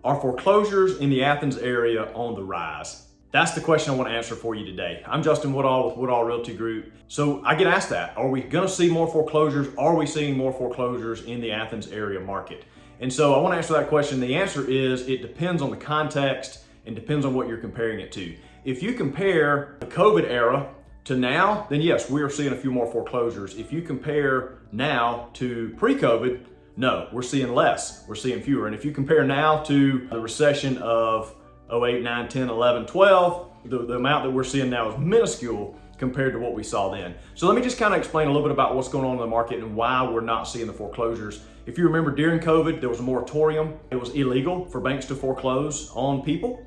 Are foreclosures in the Athens area on the rise? That's the question I want to answer for you today. I'm Justin Woodall with Woodall Realty Group. So I get asked that, are we gonna see more foreclosures? Are we seeing more foreclosures in the Athens area market? And so I want to answer that question. The answer is it depends on the context and depends on what you're comparing it to. If you compare the COVID era to now, then yes, we are seeing a few more foreclosures. If you compare now to pre-COVID, no, we're seeing less, we're seeing fewer. And if you compare now to the recession of 08, 9, 10, 11, 12, the amount that we're seeing now is minuscule compared to what we saw then. So let me just kind of explain a little bit about what's going on in the market and why we're not seeing the foreclosures. If you remember, during COVID, there was a moratorium. It was illegal for banks to foreclose on people.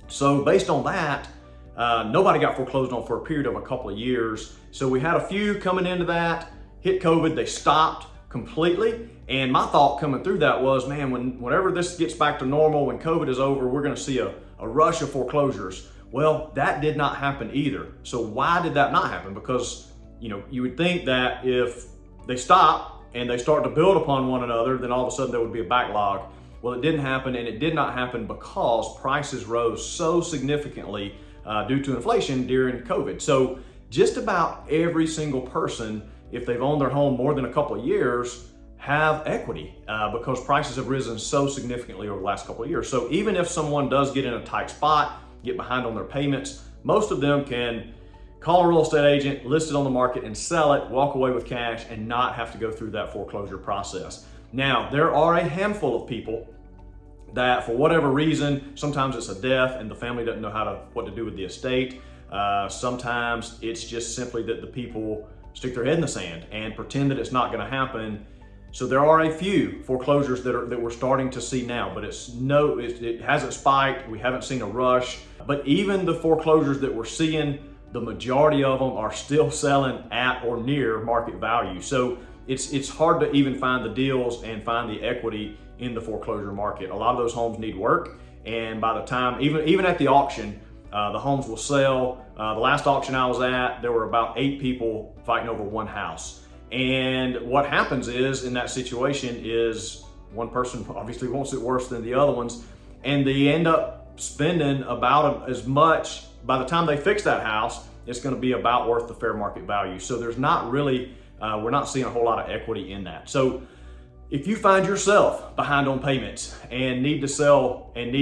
So based on that, nobody got foreclosed on for a period of a couple of years. So we had a few coming into that, hit COVID, they stopped completely. And my thought coming through that was, man, whenever this gets back to normal, when COVID is over, we're gonna see a rush of foreclosures. Well, that did not happen either. So why did that not happen? Because, you would think that if they stop and they start to build upon one another, then all of a sudden there would be a backlog. Well, it didn't happen, and it did not happen because prices rose so significantly due to inflation during COVID. So just about every single person, if they've owned their home more than a couple of years, have equity because prices have risen so significantly over the last couple of years. So even if someone does get in a tight spot, get behind on their payments, most of them can call a real estate agent, list it on the market and sell it, walk away with cash and not have to go through that foreclosure process. Now, there are a handful of people that for whatever reason, sometimes it's a death and the family doesn't know what to do with the estate. Sometimes it's just simply that the people stick their head in the sand and pretend that it's not gonna happen. So there are a few foreclosures that we're starting to see now, but it hasn't spiked. We haven't seen a rush. But even the foreclosures that we're seeing, the majority of them are still selling at or near market value. So it's hard to even find the deals and find the equity in the foreclosure market. A lot of those homes need work, and by the time, even at the auction, the homes will sell. The last auction I was at, there were about 8 people fighting over one house. And what happens is, in that situation, is one person obviously wants it worse than the other ones, and they end up spending about as much. By the time they fix that house, it's going to be about worth the fair market value. So there's not really, we're not seeing a whole lot of equity in that. So if you find yourself behind on payments and need to sell and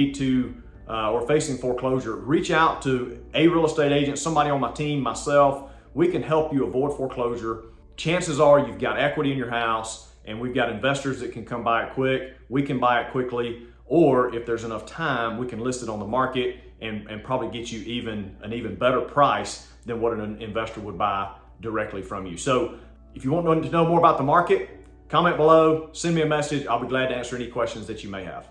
or facing foreclosure, reach out to a real estate agent, somebody on my team, myself. We can help you avoid foreclosure. Chances are you've got equity in your house and we've got investors that can come buy it quick. We can buy it quickly, or if there's enough time, we can list it on the market and probably get you an even better price than what an investor would buy directly from you. So if you want to know more about the market, comment below, send me a message. I'll be glad to answer any questions that you may have.